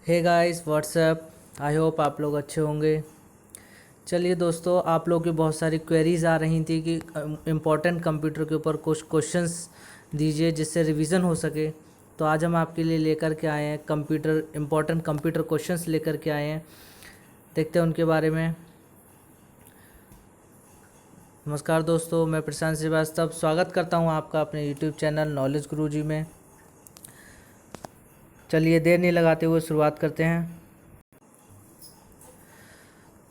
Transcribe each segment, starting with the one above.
Hey guys what's up. I hope आप लोग अच्छे होंगे। चलिए दोस्तों, आप लोगों की बहुत सारी क्वेरीज़ आ रही थी कि इम्पोर्टेंट कंप्यूटर के ऊपर कुछ क्वेश्चंस दीजिए जिससे रिवीजन हो सके। तो आज हम आपके लिए लेकर के आए हैं इम्पोर्टेंट कंप्यूटर क्वेश्चंस लेकर के आए हैं। देखते हैं उनके बारे में। नमस्कार दोस्तों, मैं प्रशांत श्रीवास्तव स्वागत करता हूं आपका अपने यूट्यूब चैनल नॉलेज गुरुजी में। चलिए देर नहीं लगाते हुए शुरुआत करते हैं।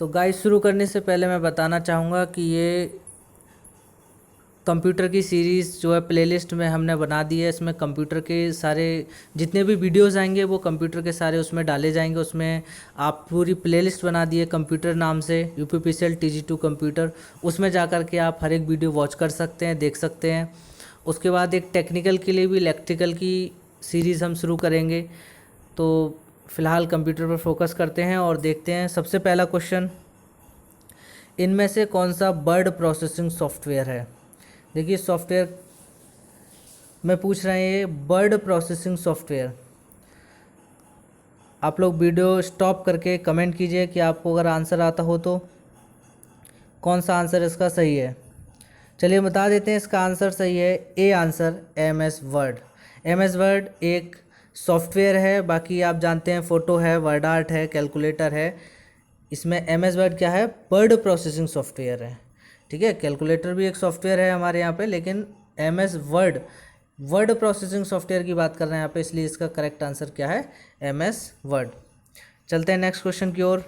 तो गाइस, शुरू करने से पहले मैं बताना चाहूँगा कि ये कंप्यूटर की सीरीज़ जो है प्लेलिस्ट में हमने बना दी है। इसमें कंप्यूटर के सारे जितने भी वीडियोस आएंगे वो कंप्यूटर के सारे उसमें डाले जाएंगे। उसमें आप पूरी प्लेलिस्ट बना दी है कंप्यूटर नाम से, UPPCL TG2 कंप्यूटर। उसमें जा कर के आप हर एक वीडियो वॉच कर सकते हैं, देख सकते हैं। उसके बाद एक टेक्निकल के लिए भी इलेक्ट्रिकल की सीरीज़ हम शुरू करेंगे। तो फ़िलहाल कंप्यूटर पर फोकस करते हैं और देखते हैं। सबसे पहला क्वेश्चन, इनमें से कौन सा वर्ड प्रोसेसिंग सॉफ्टवेयर है? देखिए, सॉफ्टवेयर में पूछ रहे हैं ये वर्ड प्रोसेसिंग सॉफ्टवेयर। आप लोग वीडियो स्टॉप करके कमेंट कीजिए कि आपको अगर आंसर आता हो तो कौन सा आंसर इसका सही है। चलिए बता देते हैं, इसका आंसर सही है A answer, MS word. MS word एक सॉफ्टवेयर है। बाकी आप जानते हैं फ़ोटो है, वर्ड आर्ट है, कैलकुलेटर है। इसमें MS वर्ड क्या है? वर्ड प्रोसेसिंग सॉफ्टवेयर है। ठीक है, कैलकुलेटर भी एक सॉफ्टवेयर है हमारे यहाँ पे, लेकिन MS वर्ड प्रोसेसिंग सॉफ्टवेयर की बात कर रहे हैं यहाँ पे, इसलिए इसका करेक्ट आंसर क्या है? MS word. चलते हैं नेक्स्ट क्वेश्चन की ओर।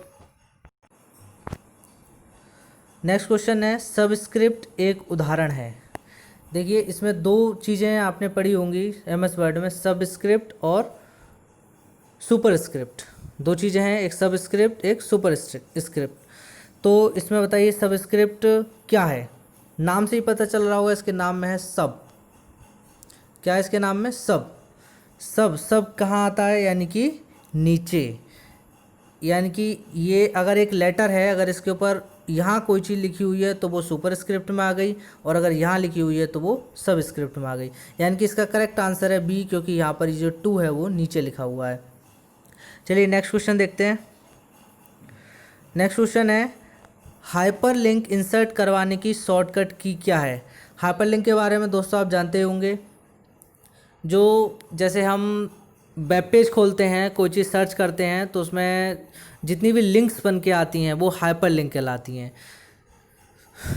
नेक्स्ट क्वेश्चन है, सबस्क्रिप्ट एक उदाहरण है। देखिए, इसमें दो चीज़ें आपने पढ़ी होंगी MS वर्ड में, सबस्क्रिप्ट और सुपरस्क्रिप्ट। दो चीज़ें हैं, एक सबस्क्रिप्ट, एक सुपरस्क्रिप्ट। तो इसमें बताइए सबस्क्रिप्ट क्या है? नाम से ही पता चल रहा होगा, इसके नाम में है सब। क्या है इसके नाम में? सब। सब कहाँ आता है? यानी कि नीचे। यानी कि ये अगर एक लेटर है, अगर इसके ऊपर यहाँ कोई चीज़ लिखी हुई है तो वो सुपरस्क्रिप्ट में आ गई, और अगर यहाँ लिखी हुई है तो वो सबस्क्रिप्ट में आ गई। यानी कि इसका करेक्ट आंसर है बी, क्योंकि यहाँ पर जो 2 है वो नीचे लिखा हुआ है। चलिए नेक्स्ट क्वेश्चन देखते हैं। नेक्स्ट क्वेश्चन है, हाइपरलिंक इंसर्ट करवाने की शॉर्टकट की क्या है? हाइपरलिंक के बारे में दोस्तों आप जानते होंगे। जो जैसे हम वेब पेज खोलते हैं, कोई चीज़ सर्च करते हैं, तो उसमें जितनी भी लिंक्स बन के आती हैं वो हाइपरलिंक कहलाती हैं,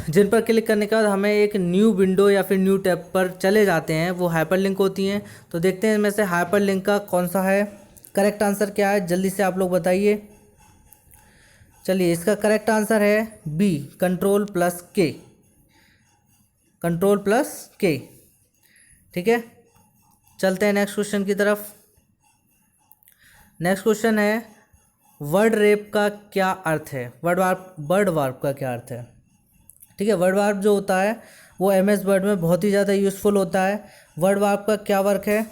जिन पर क्लिक करने के बाद हमें एक न्यू विंडो या फिर न्यू टैब पर चले जाते हैं, वो हाइपरलिंक होती हैं। तो देखते हैं इनमें से हाइपरलिंक का कौन सा है, करेक्ट आंसर क्या है, जल्दी से आप लोग बताइए। चलिए, इसका करेक्ट आंसर है बी, Ctrl+K। Ctrl+K। ठीक है, चलते हैं नेक्स्ट क्वेश्चन की तरफ। नेक्स्ट क्वेश्चन है, वर्ड रेप का क्या अर्थ है? वर्ड वार्प का क्या अर्थ है? ठीक है, वर्ड वार्प जो होता है वो MS वर्ड में बहुत ही ज़्यादा यूज़फुल होता है। वर्ड वार्प का क्या वर्क है?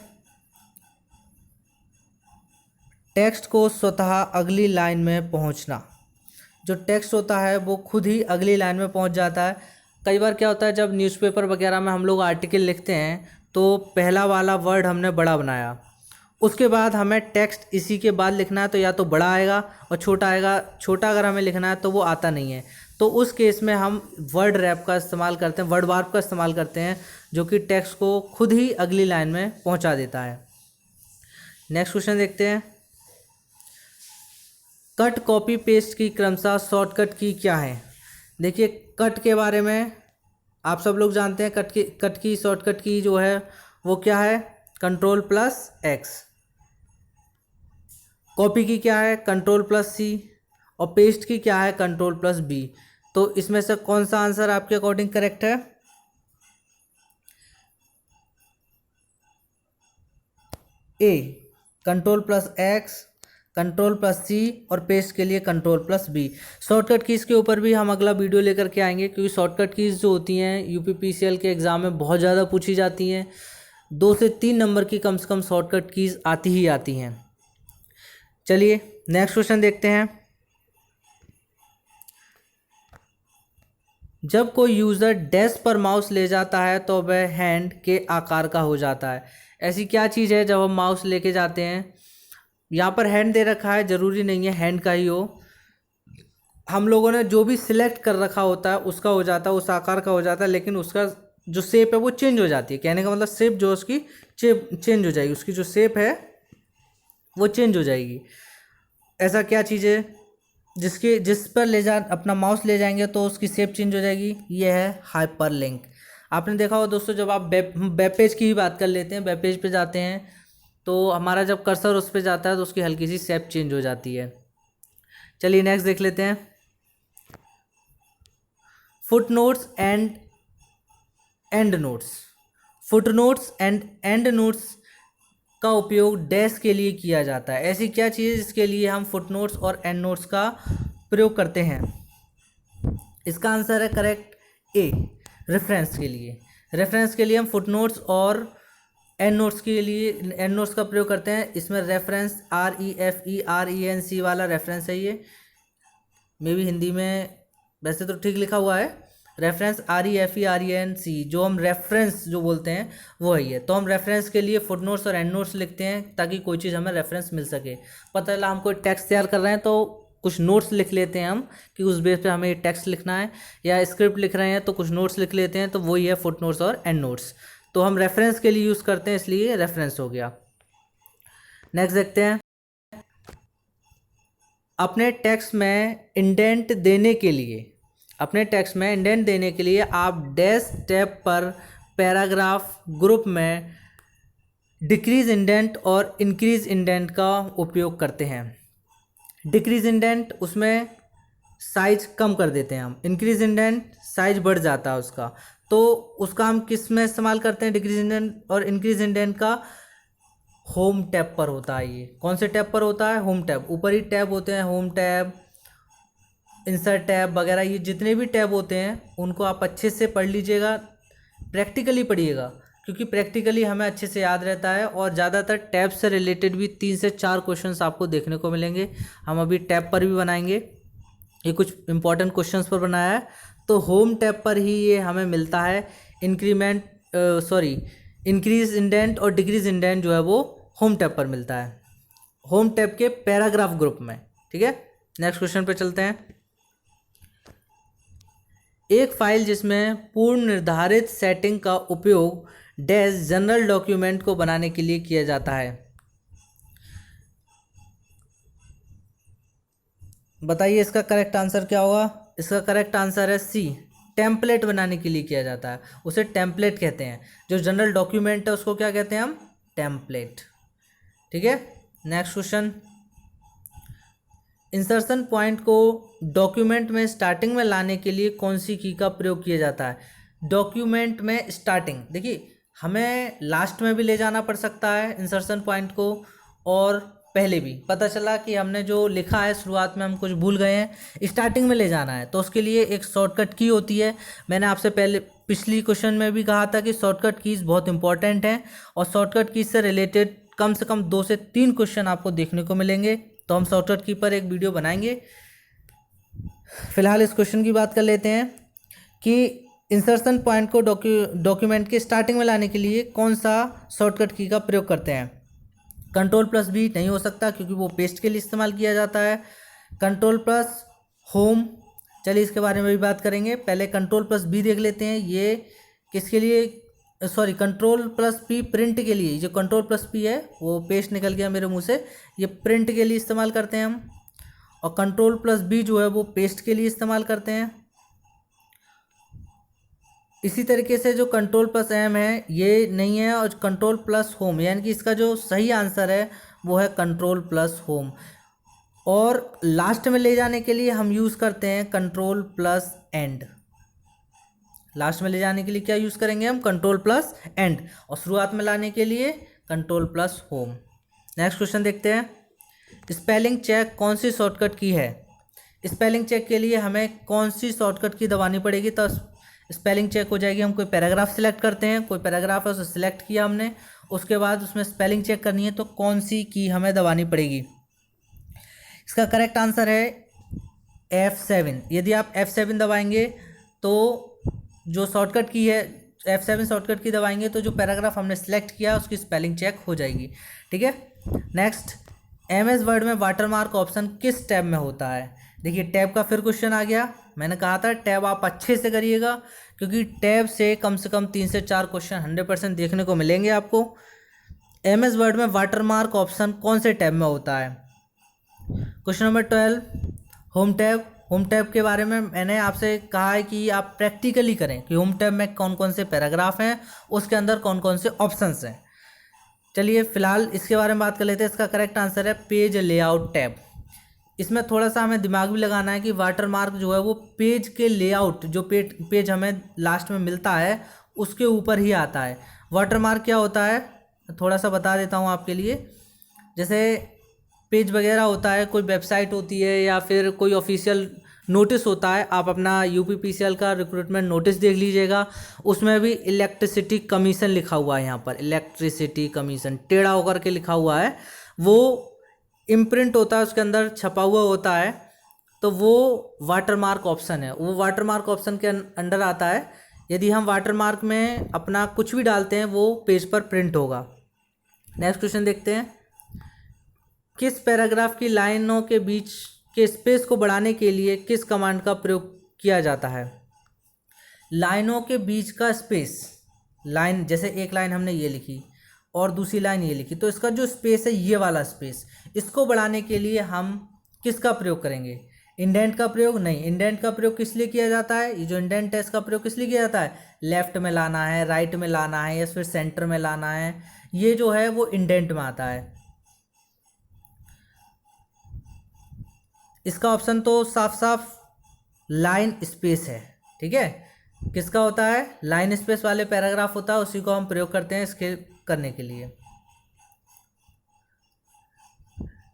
टेक्स्ट को स्वतः अगली लाइन में पहुंचना। जो टेक्स्ट होता है वो खुद ही अगली लाइन में पहुंच जाता है। कई बार क्या होता है, जब न्यूज़पेपर वगैरह में हम लोग आर्टिकल लिखते हैं तो पहला वाला वर्ड हमने बड़ा बनाया, उसके बाद हमें टेक्स्ट इसी के बाद लिखना है तो या तो बड़ा आएगा और छोटा आएगा। छोटा अगर हमें लिखना है तो वो आता नहीं है। तो उस केस में हम वर्ड रैप का इस्तेमाल करते हैं, वर्ड वार्प का इस्तेमाल करते हैं, जो कि टेक्स्ट को खुद ही अगली लाइन में पहुंचा देता है। नेक्स्ट क्वेश्चन देखते हैं, कट कॉपी पेस्ट की क्रमशः शॉर्टकट की क्या है? देखिए, कट के बारे में आप सब लोग जानते हैं। कट की शॉर्टकट की जो है वो क्या है? Ctrl+X। कॉपी की क्या है? Ctrl+C। और पेस्ट की क्या है? Ctrl+B। तो इसमें से कौन सा आंसर आपके अकॉर्डिंग करेक्ट है? ए, Ctrl+X, Ctrl+C और पेस्ट के लिए Ctrl+B। शॉर्टकट कीज़ के ऊपर भी हम अगला वीडियो लेकर के आएंगे, क्योंकि शॉर्टकट कीज़ जो होती हैं UPPCL के एग्ज़ाम में बहुत ज़्यादा पूछी जाती हैं। 2 से 3 नंबर की कम से कम शॉर्टकट कीज़ आती ही आती हैं। चलिए नेक्स्ट क्वेश्चन देखते हैं। जब कोई यूज़र डैश पर माउस ले जाता है तो वह हैंड के आकार का हो जाता है। ऐसी क्या चीज़ है जब हम माउस लेके जाते हैं यहाँ पर हैंड दे रखा है, ज़रूरी नहीं है हैंड का ही हो, हम लोगों ने जो भी सिलेक्ट कर रखा होता है उसका हो जाता है, उस आकार का हो जाता है, लेकिन उसका जो शेप है वो चेंज हो जाती है। कहने का मतलब शेप जो उसकी चेंज हो जाएगी, उसकी जो शेप है वो चेंज हो जाएगी। ऐसा क्या चीज़ है जिस पर अपना माउस ले जाएंगे तो उसकी शेप चेंज हो जाएगी? ये है हाइपरलिंक। आपने देखा होगा दोस्तों, जब आप वेब पेज की ही बात कर लेते हैं, वेब पेज पे जाते हैं तो हमारा जब कर्सर उस पर जाता है तो उसकी हल्की सी शेप चेंज हो जाती है। चलिए नेक्स्ट देख लेते हैं, foot notes and and notes. Foot notes and and notes का उपयोग डैश के लिए किया जाता है। ऐसी क्या चीज़ है जिसके लिए हम फुट नोट्स और एंड नोट्स का प्रयोग करते हैं? इसका आंसर है करेक्ट ए, रेफरेंस के लिए। रेफरेंस के लिए हम फुट नोट्स और एंड नोट्स के लिए एंड नोट्स का प्रयोग करते हैं। इसमें रेफरेंस REFERENC वाला रेफरेंस है, ये मे भी हिंदी में वैसे तो ठीक लिखा हुआ है, रेफरेंस REFERENC, जो हम रेफरेंस जो बोलते हैं वो है ये। तो हम रेफरेंस के लिए फुट नोट्स और एंड नोट्स लिखते हैं ताकि कोई चीज़ हमें रेफरेंस मिल सके। पता चला हम कोई टेक्स्ट तैयार कर रहे हैं तो कुछ नोट्स लिख लेते हैं हम कि उस बेस पे हमें टेक्स्ट लिखना है, या स्क्रिप्ट लिख रहे हैं तो कुछ नोट्स लिख लेते हैं, तो वही है फुट नोट्स और एंड नोट्स। तो हम रेफरेंस के लिए यूज़ करते हैं, इसलिए रेफरेंस हो गया। नेक्स्ट देखते हैं, अपने टेक्स्ट में इंडेंट देने के लिए आप डैश टैब पर पैराग्राफ ग्रुप में डिक्रीज इंडेंट और इंक्रीज इंडेंट का उपयोग करते हैं। डिक्रीज इंडेंट उसमें साइज कम कर देते हैं हम, इंक्रीज इंडेंट साइज बढ़ जाता है उसका। तो उसका हम किस में इस्तेमाल करते हैं डिक्रीज इंडेंट और इंक्रीज इंडेंट का? होम टैब पर होता है। ये कौन से टैब पर होता है? Home tab. ऊपर ही टैब होते हैं, होम टैब, इंसर्ट टैब वगैरह, ये जितने भी टैब होते हैं उनको आप अच्छे से पढ़ लीजिएगा, प्रैक्टिकली पढ़िएगा, क्योंकि प्रैक्टिकली हमें अच्छे से याद रहता है। और ज़्यादातर टैब से रिलेटेड भी 3 से 4 क्वेश्चंस आपको देखने को मिलेंगे। हम अभी टैब पर भी बनाएंगे, ये कुछ इंपॉर्टेंट क्वेश्चंस पर बनाया है। तो होम टैब पर ही ये हमें मिलता है। इंक्रीज इंडेंट और डिक्रीज इंडेंट जो है वो होम टैब पर मिलता है, होम टैब के पैराग्राफ ग्रुप में। ठीक है, नेक्स्ट क्वेश्चन पे चलते हैं। एक फाइल जिसमें पूर्व निर्धारित सेटिंग का उपयोग डैश जनरल डॉक्यूमेंट को बनाने के लिए किया जाता है। बताइए इसका करेक्ट आंसर क्या होगा? इसका करेक्ट आंसर है सी, टेम्पलेट बनाने के लिए किया जाता है, उसे टेम्पलेट कहते हैं। जो जनरल डॉक्यूमेंट है उसको क्या कहते हैं हम? टेम्पलेट। ठीक है, नेक्स्ट क्वेश्चन, इंसर्शन पॉइंट को डॉक्यूमेंट में स्टार्टिंग में लाने के लिए कौन सी की का प्रयोग किया जाता है? डॉक्यूमेंट में स्टार्टिंग, देखिए हमें लास्ट में भी ले जाना पड़ सकता है इंसर्शन पॉइंट को, और पहले भी। पता चला कि हमने जो लिखा है शुरुआत में हम कुछ भूल गए हैं, स्टार्टिंग में ले जाना है, तो उसके लिए एक शॉर्टकट की होती है। मैंने आपसे पहले पिछली क्वेश्चन में भी कहा था कि शॉर्टकट कीज़ बहुत इंपॉर्टेंट हैं, और शॉर्टकट कीज़ से रिलेटेड कम से कम 2 से 3 क्वेश्चन आपको देखने को मिलेंगे। तो हम शॉर्टकट की पर एक वीडियो बनाएंगे। फिलहाल इस क्वेश्चन की बात कर लेते हैं कि इंसर्शन पॉइंट को डॉक्यूमेंट के स्टार्टिंग में लाने के लिए कौन सा शॉर्टकट की का प्रयोग करते हैं? Ctrl+B नहीं हो सकता क्योंकि वो पेस्ट के लिए इस्तेमाल किया जाता है। Ctrl+Home, चलिए इसके बारे में भी बात करेंगे। पहले Ctrl+B देख लेते हैं, ये किसके लिए? Ctrl+P प्रिंट के लिए। जो Ctrl+P है वो पेस्ट निकल गया मेरे मुंह से, ये प्रिंट के लिए इस्तेमाल करते हैं हम। और Ctrl+B जो है वो पेस्ट के लिए इस्तेमाल करते हैं। इसी तरीके से जो Ctrl+M है ये नहीं है, और Ctrl+Home, यानी कि इसका जो सही आंसर है वो है Ctrl+Home। और लास्ट में ले जाने के लिए हम यूज़ करते हैं Ctrl+End। लास्ट में ले जाने के लिए क्या यूज़ करेंगे हम? Ctrl+End। और शुरुआत में लाने के लिए Ctrl+Home। नेक्स्ट क्वेश्चन देखते हैं, स्पेलिंग चेक कौन सी शॉर्टकट की है? स्पेलिंग चेक के लिए हमें कौन सी शॉर्टकट की दबानी पड़ेगी? तो स्पेलिंग चेक हो जाएगी, हम कोई पैराग्राफ सिलेक्ट करते हैं, कोई पैराग्राफ है उसे सिलेक्ट किया हमने, उसके बाद उसमें स्पेलिंग चेक करनी है, तो कौन सी की हमें दबानी पड़ेगी? इसका करेक्ट आंसर है F7। यदि आप F7 दबाएंगे तो जो शॉर्टकट की है, F7 शॉर्टकट की दबाएंगे तो जो पैराग्राफ हमने सेलेक्ट किया उसकी स्पेलिंग चेक हो जाएगी। ठीक है, नेक्स्ट, एम एस वर्ड में वाटरमार्क ऑप्शन किस टैब में होता है? देखिए टैब का फिर क्वेश्चन आ गया। मैंने कहा था टैब आप अच्छे से करिएगा, क्योंकि टैब से कम 3 से 4 क्वेश्चन 100% देखने को मिलेंगे आपको। एम एस वर्ड में वाटरमार्क ऑप्शन कौन से टैब में होता है? Question number 12, home tab. Home tab के बारे में मैंने आपसे कहा है कि आप प्रैक्टिकली करें कि होम टैब में कौन कौन से पैराग्राफ हैं, उसके अंदर कौन कौन से ऑप्शंस हैं। चलिए फिलहाल इसके बारे में बात कर लेते हैं। इसका करेक्ट आंसर है पेज लेआउट टैब। इसमें थोड़ा सा हमें दिमाग भी लगाना है कि वाटरमार्क जो है वो पेज के लेआउट, जो पेज हमें लास्ट में मिलता है उसके ऊपर ही आता है। वाटरमार्क क्या होता है थोड़ा सा बता देता हूँ आपके लिए। जैसे पेज वगैरह होता है, कोई वेबसाइट होती है या फिर कोई ऑफिशियल नोटिस होता है, आप अपना यूपीपीसीएल का रिक्रूटमेंट नोटिस देख लीजिएगा, उसमें भी इलेक्ट्रिसिटी कमीशन लिखा हुआ है। यहाँ पर इलेक्ट्रिसिटी कमीशन टेढ़ा होकर के लिखा हुआ है, वो इम्प्रिंट होता है, उसके अंदर छपा हुआ होता है, तो वो वाटरमार्क ऑप्शन है, वो वाटरमार्क ऑप्शन के अंडर आता है। यदि हम वाटरमार्क में अपना कुछ भी डालते हैं वो पेज पर प्रिंट होगा। नेक्स्ट क्वेश्चन देखते हैं। किस पैराग्राफ की लाइनों के बीच के स्पेस को बढ़ाने के लिए किस कमांड का प्रयोग किया जाता है? लाइनों के बीच का स्पेस, लाइन जैसे एक लाइन हमने ये लिखी और दूसरी लाइन ये लिखी, तो इसका जो स्पेस है ये वाला स्पेस, इसको बढ़ाने के लिए हम किसका प्रयोग करेंगे? इंडेंट का प्रयोग नहीं। इंडेंट का प्रयोग किस लिए किया जाता है? ये जो इंडेंट है इसका प्रयोग किस लिए किया जाता है? लेफ्ट में लाना है, राइट में लाना है या फिर सेंटर में लाना है, ये जो है वो इंडेंट में आता है। इसका ऑप्शन तो साफ साफ लाइन स्पेस है। ठीक है, किसका होता है? लाइन स्पेस वाले पैराग्राफ होता है, उसी को हम प्रयोग करते हैं इसके करने के लिए।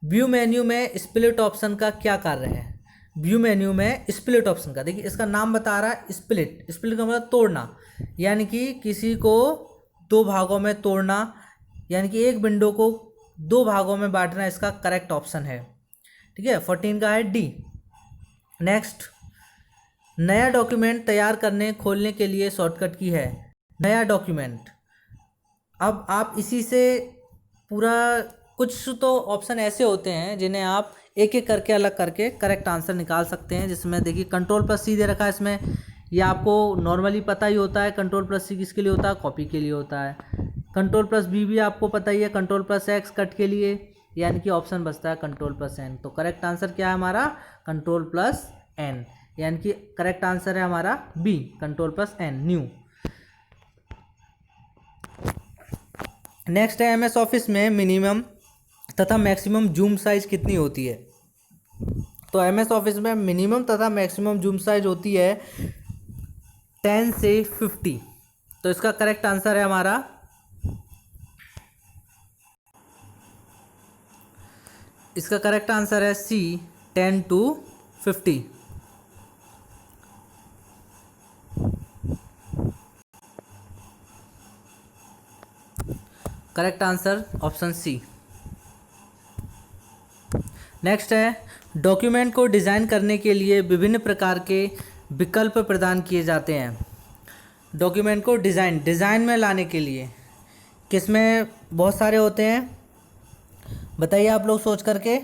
व्यू मेन्यू में स्प्लिट ऑप्शन का क्या कार्य है? व्यू मेन्यू में स्प्लिट ऑप्शन का, देखिए इसका नाम बता रहा है स्प्लिट। स्प्लिट का मतलब तोड़ना, यानी कि किसी को दो भागों में तोड़ना, यानी कि एक विंडो को दो भागों में बांटना, इसका करेक्ट ऑप्शन है। ठीक है, 14 का है डी। नेक्स्ट, नया डॉक्यूमेंट तैयार करने खोलने के लिए शॉर्टकट की है नया डॉक्यूमेंट। अब आप इसी से पूरा, कुछ तो ऑप्शन ऐसे होते हैं जिन्हें आप एक एक करके अलग करके करेक्ट आंसर निकाल सकते हैं, जिसमें देखिए कंट्रोल+C दे रखा है इसमें, ये आपको नॉर्मली पता ही होता है। कंट्रोल+C किसके लिए होता है? कॉपी के लिए होता है। कंट्रोल+V भी आपको पता ही है, कंट्रोल+X कट के लिए, यानी कि ऑप्शन बचता है कंट्रोल+N। तो करेक्ट आंसर क्या है हमारा? कंट्रोल+N, यानी कि करेक्ट आंसर है हमारा बी, कंट्रोल+N, न्यू। नेक्स्ट है एमएस ऑफिस में मिनिमम तथा मैक्सिमम जूम साइज कितनी होती है? तो एमएस ऑफिस में मिनिमम तथा मैक्सिमम जूम साइज होती है 10 से 50। तो इसका करेक्ट आंसर है हमारा, इसका करेक्ट आंसर है C, 10 to 50। Correct answer option C. Next है, डॉक्यूमेंट को डिज़ाइन करने के लिए विभिन्न प्रकार के विकल्प प्रदान किए जाते हैं। डॉक्यूमेंट को डिज़ाइन में लाने के लिए किसमें बहुत सारे होते हैं, बताइए आप लोग सोच करके।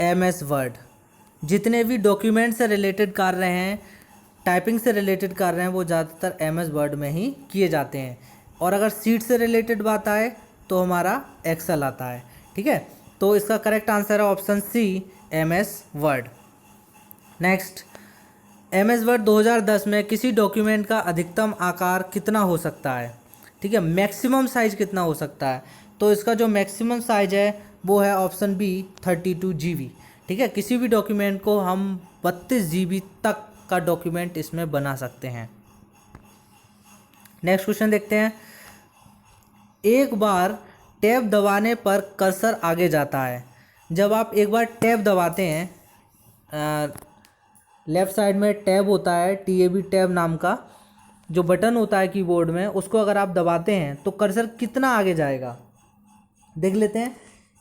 एमएस वर्ड, जितने भी डॉक्यूमेंट से रिलेटेड कार्य हैं, टाइपिंग से रिलेटेड कार्य हैं, वो ज़्यादातर एमएस वर्ड में ही किए जाते हैं। और अगर सीट से रिलेटेड बात आए तो हमारा एक्सेल आता है। ठीक है, तो इसका करेक्ट आंसर है option C, MS Word. Next, MS Word 2010 में किसी डॉक्यूमेंट का अधिकतम आकार कितना हो सकता है? ठीक है, मैक्सिमम साइज कितना हो सकता है? तो इसका जो मैक्सिमम साइज है वो है ऑप्शन बी, 32 GB। ठीक है, किसी भी डॉक्यूमेंट को हम 32 GB तक का डॉक्यूमेंट इसमें बना सकते हैं। नेक्स्ट क्वेश्चन देखते हैं। एक बार टैब दबाने पर कर्सर आगे जाता है। जब आप एक बार टैब दबाते हैं, लेफ़्ट साइड में टैब होता है, TAB टैब नाम का जो बटन होता है कीबोर्ड में, उसको अगर आप दबाते हैं तो कर्सर कितना आगे जाएगा देख लेते हैं।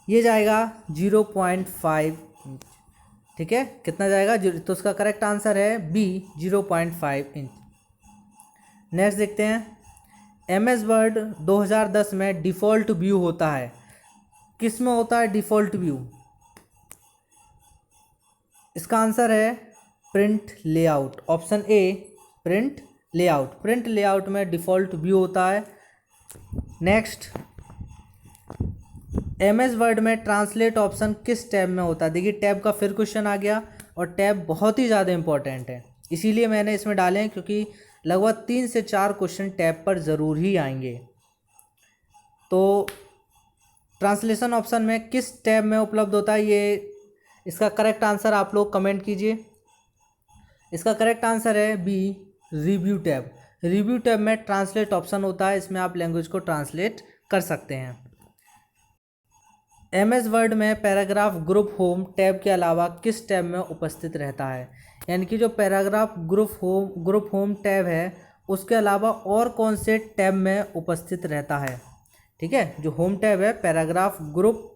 ये जाएगा 0.5 इंच। ठीक है, कितना जाएगा? तो उसका करेक्ट आंसर है बी, 0.5 इंच। नेक्स्ट देखते हैं, एमएस वर्ड 2010 में डिफ़ॉल्ट व्यू होता है, किस में होता है डिफ़ॉल्ट व्यू? इसका आंसर है print layout, option A print layout. Print layout में डिफ़ॉल्ट व्यू होता है। नेक्स्ट, MS वर्ड में ट्रांसलेट ऑप्शन किस टैब में होता है? देखिए टैब का फिर क्वेश्चन आ गया, और टैब बहुत ही ज़्यादा इंपॉर्टेंट है, इसीलिए मैंने इसमें डाले हैं, क्योंकि लगभग 3 से 4 क्वेश्चन टैब पर ज़रूर ही आएंगे। तो ट्रांसलेशन ऑप्शन में किस टैब में उपलब्ध होता है, ये इसका करेक्ट आंसर आप लोग कमेंट कीजिए। इसका करेक्ट आंसर है B review tab. Review tab में ट्रांसलेट ऑप्शन होता है, इसमें आप लैंग्वेज को ट्रांसलेट कर सकते हैं। MS वर्ड में पैराग्राफ ग्रुप होम टैब के अलावा किस टैब में उपस्थित रहता है? यानी कि जो पैराग्राफ ग्रुप होम टैब है उसके अलावा और कौन से टैब में उपस्थित रहता है? ठीक है, जो होम टैब है पैराग्राफ ग्रुप,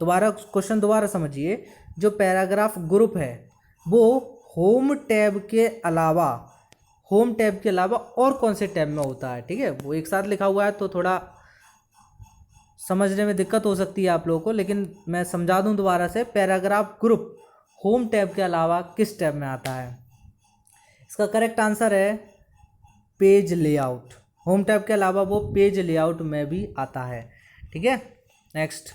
दोबारा क्वेश्चन दोबारा समझिए, जो पैराग्राफ ग्रुप है वो होम टैब के अलावा और कौन से टैब में होता है? ठीक है, वो एक साथ लिखा हुआ है तो थोड़ा समझने में दिक्कत हो सकती है आप लोगों को, लेकिन मैं समझा दूं दोबारा से। पैराग्राफ ग्रुप होम टैब के अलावा किस टैब में आता है? इसका करेक्ट आंसर है पेज लेआउट। होम टैब के अलावा वो पेज लेआउट में भी आता है। ठीक है, नेक्स्ट,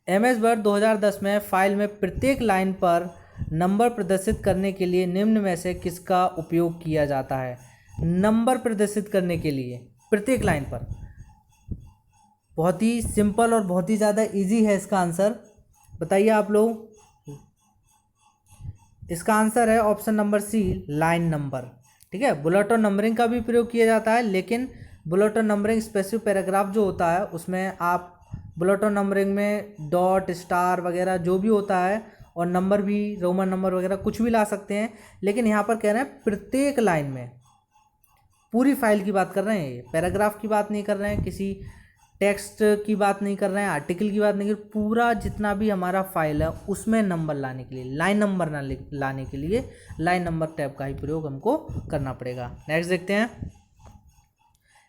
MS वर्ड 2010 में फाइल में प्रत्येक लाइन पर नंबर प्रदर्शित करने के लिए निम्न में से किसका उपयोग किया जाता है? नंबर प्रदर्शित करने के लिए प्रत्येक लाइन पर, बहुत ही सिंपल और बहुत ही ज़्यादा इजी है इसका आंसर। बताइए आप लोग। इसका आंसर है option number C line number. ठीक है, बुलेट और नंबरिंग का भी प्रयोग किया जाता है, लेकिन बुलेट और नंबरिंग स्पेसिफिक पैराग्राफ जो होता है उसमें आप बुलेट और नंबरिंग में डॉट स्टार वगैरह जो भी होता है, और नंबर भी रोमन नंबर वगैरह कुछ भी ला सकते हैं, लेकिन यहाँ पर कह रहे हैं प्रत्येक लाइन में। पूरी फाइल की बात कर रहे हैं, ये पैराग्राफ की बात नहीं कर रहे हैं, किसी टेक्स्ट की बात नहीं कर रहे हैं, आर्टिकल की बात नहीं कर, पूरा जितना भी हमारा फाइल है उसमें नंबर लाने के लिए, लाइन नंबर ना लाने के लिए लाइन नंबर टैब का ही प्रयोग हमको करना पड़ेगा। नेक्स्ट देखते हैं,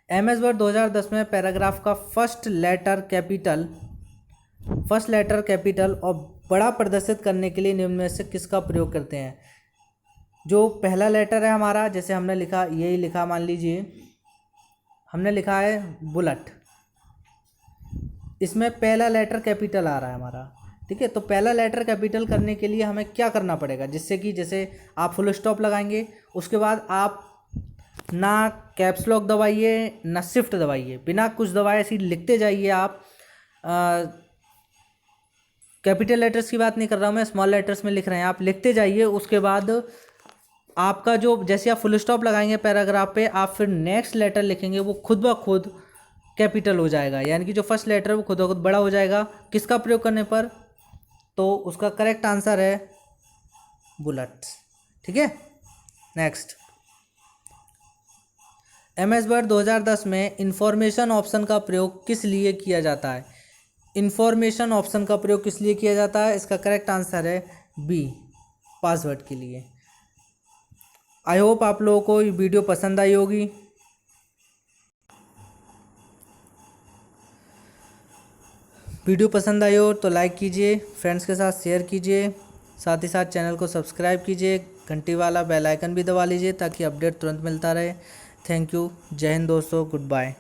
MS वर्ड 2010 में पैराग्राफ का फर्स्ट लेटर कैपिटल और बड़ा प्रदर्शित करने के लिए निम्न में से किसका प्रयोग करते हैं? जो पहला लेटर है हमारा, जैसे हमने लिखा, यही लिखा, मान लीजिए हमने लिखा है बुलेट, इसमें पहला लेटर कैपिटल आ रहा है हमारा। ठीक है, तो पहला लेटर कैपिटल करने के लिए हमें क्या करना पड़ेगा? जिससे कि जैसे आप फुल स्टॉप लगाएंगे, उसके बाद आप ना कैप्स लॉक दबाइए ना शिफ्ट दबाइए, बिना कुछ दबाए ऐसे लिखते जाइए आप। कैपिटल लेटर्स की बात नहीं कर रहा हूँ मैं, स्मॉल लेटर्स में लिख रहे हैं आप, लिखते जाइए। उसके बाद आपका जो, जैसे आप फुल स्टॉप लगाएंगे पैराग्राफ पे, आप फिर नेक्स्ट लेटर लिखेंगे, वो खुद ब खुद कैपिटल हो जाएगा, यानी कि जो फर्स्ट लेटर है वो खुद ब खुद बड़ा हो जाएगा। किसका प्रयोग करने पर? तो उसका करेक्ट आंसर है बुलेट। ठीक है, नेक्स्ट, MS वर्ड 2010 में इंफॉर्मेशन ऑप्शन का प्रयोग किस लिए किया जाता है? इंफॉर्मेशन ऑप्शन का प्रयोग किस लिए किया जाता है? इसका करेक्ट आंसर है बी पासवर्ड के लिए। आई होप आप लोगों को ये वीडियो पसंद आई होगी। वीडियो पसंद आई हो तो लाइक कीजिए, फ्रेंड्स के साथ शेयर कीजिए, साथ ही साथ चैनल को सब्सक्राइब कीजिए, घंटी वाला बेल आइकन भी दबा लीजिए ताकि अपडेट तुरंत मिलता रहे। थैंक यू, जय हिंद दोस्तों, गुड बाय।